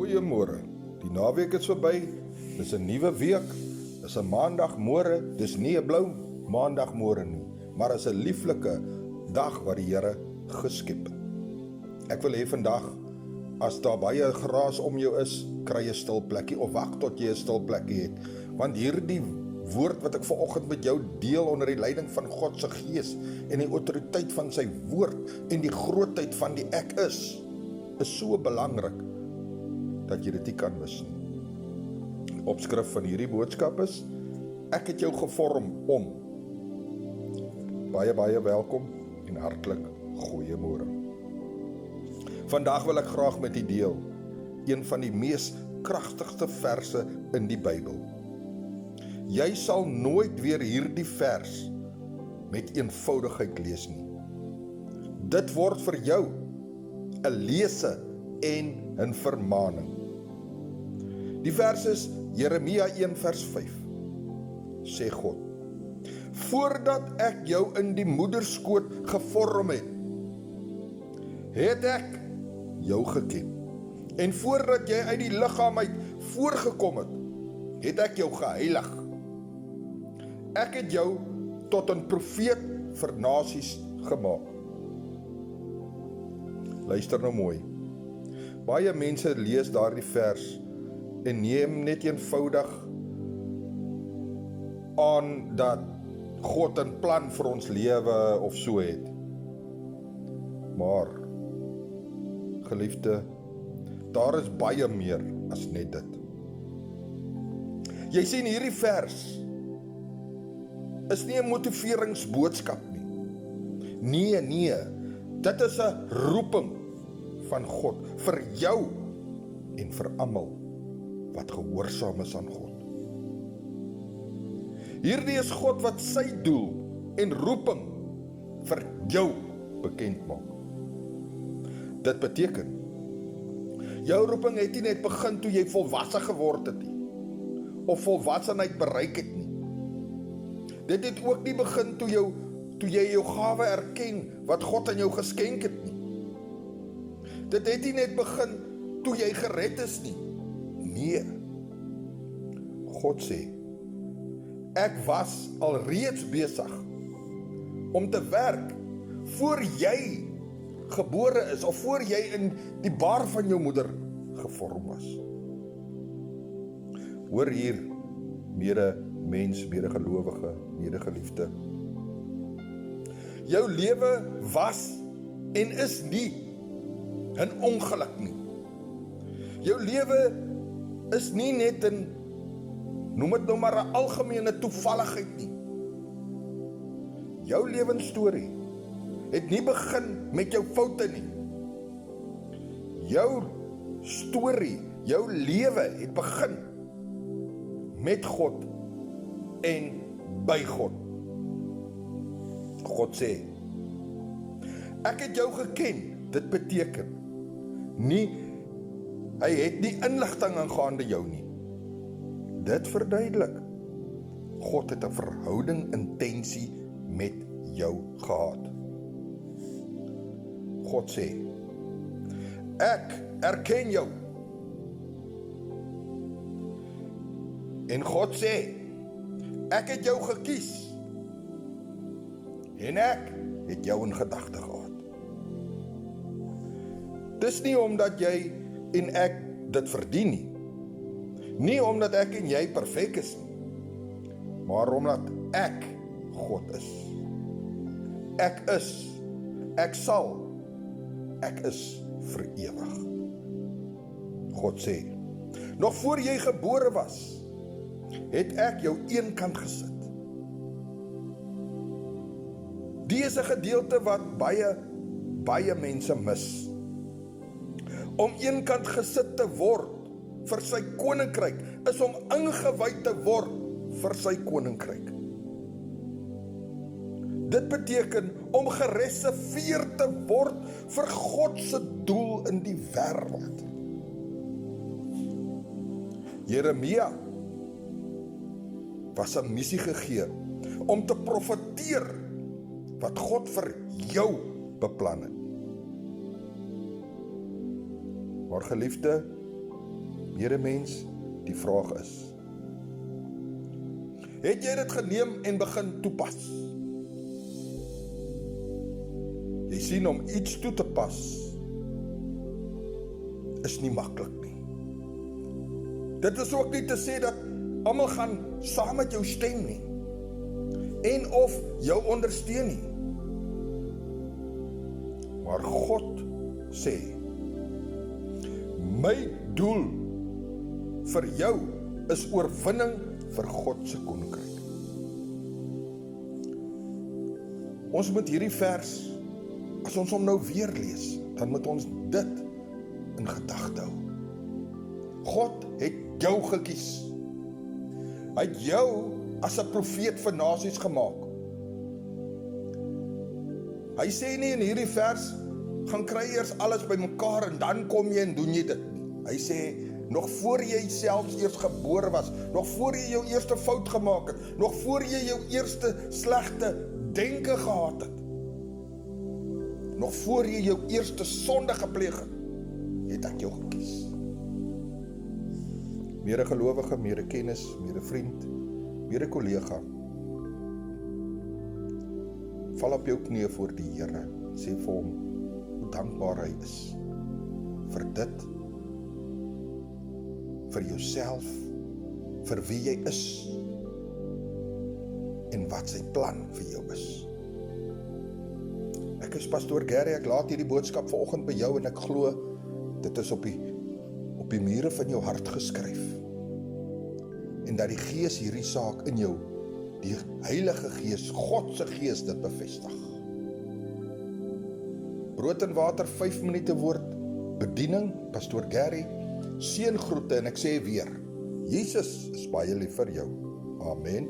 Goeiemôre, die naweek is verby, dis 'n nuwe week, dis 'n maandagmôre, dis nie 'n blou maandagmôre nie, maar is 'n lieflike dag wat die Here geskep het. Ek wil hê vandag, as daar baie geraas om jou is, kry jy 'n stil plekkie, of wag tot jy 'n stil plekkie het, want hierdie woord wat ek vanoggend met jou deel onder die leiding van God se Gees en die autoriteit van sy woord en die grootheid van die ek is so belangrik dat jy dit nie kan mis nie. Die opskrif van hierdie boodskap is: ek het jou gevorm om. Baie welkom en hartlik goeiemôre. Vandag wil ek graag met u deel een van die mees kragtigste verse in die Bybel. Jy sal nooit weer hierdie vers met eenvoudigheid lees nie. Dit word vir jou 'n lese en 'n vermaning. Die vers is Jeremia 1 vers 5. Sê God: voordat ek jou in die moederskoot gevorm het ek jou geken. En voordat jy uit die liggaam uit voorgekom het ek jou geheilig. Ek het jou tot 'n profeet vir nasies gemaak. Luister nou mooi. Baie mense lees daardie vers en neem net eenvoudig aan dat God 'n plan vir ons lewe of so het. Maar, geliefde, daar is baie meer as net dit. Jy sien, hierdie vers is nie 'n motiveringsboodskap nie. Nee, dit is 'n roeping van God vir jou en vir almal wat gehoorsaam is aan God. Hierdie is God wat sy doel en roeping vir jou bekend maak. Dit beteken, jou roeping het nie net begin toe jy volwasse geword het nie, of volwassenheid bereik het nie. Dit het ook nie begin toe jy jou gawe erken wat God aan jou geskenk het nie. Dit het nie net begin toe jy gered is nie. Nee. God sê, ek was alreeds besig om te werk voor jy gebore is, of voor jy in die baar van jou moeder gevorm was. Hoor hier, medemens, medegelowige, medegeliefde. Jou lewe was en is nie 'n ongeluk nie. Jou lewe is nie net 'n, noem dit nou maar 'n algemene toevalligheid nie. Jou lewensstorie het nie begin met jou foute nie. Jou storie, jou lewe het begin met God en by God. God sê, ek het jou geken. Dit beteken nie, hy het nie inligting aangaande jou nie. Dit verduidelik, God het 'n verhouding, intensie met jou gehad. God sê, ek erken jou. En God sê, ek het jou gekies. En ek het jou in gedagte gehad. Dis nie omdat jy en ek dit verdien nie. Nie omdat ek en jy perfek is nie. Maar omdat ek God is. Ek is. Ek sal. Ek is vir ewig. God sê, nog voor jy gebore was, het ek jou eenkant gesit. Die is 'n gedeelte wat baie mense mis. Om eenkant gesit te word vir sy koninkryk, is om ingewy te word vir sy koninkryk. Dit beteken om gereserveer te word vir God se doel in die wêreld. Jeremia was 'n missie gegee om te profeteer wat God vir jou beplan het. Maar geliefde, Medemens, die vraag is, het jy dit geneem en begin toepas? Jy sien, om iets toe te pas, is nie maklik nie. Dit is ook nie te sê dat almal gaan saam met jou stem nie, en of jou ondersteun nie. Maar God sê, my doel vir jou is oorwinning vir God se koninkryk. Ons moet hierdie vers, as ons hom nou weer lees, dan moet ons dit in gedagte hou. God het jou gekies. Hy het jou as 'n profeet vir nasies gemaak. Hy sê nie in hierdie vers, gaan kry eers alles bymekaar en dan kom jy en doen jy dit nie. Hy sê, nog voor jy selfs eers gebore was, nog voor jy jou eerste fout gemaak het, nog voor jy jou eerste slegte denke gehad het, nog voor jy jou eerste sonde gepleeg het ek jou gekies. Medegelowige, medekennis, medevriend, medekollega, val op jou knieë voor die Here, sê vir hom hoe dankbaar hy is vir dit, vir jouself, vir wie jy is en wat sy plan vir jou is. Ek is Pastoor Gary, ek laat hierdie boodskap vanoggend by jou en ek glo dit is op die mure van jou hart geskryf en dat die Gees hierdie saak in jou, die Heilige Gees, God se Gees dit bevestig. Brood en water, 5 minute woord bediening, Pastoor Gary, seëngroete en ek sê weer, Jesus is baie lief vir jou. Amen.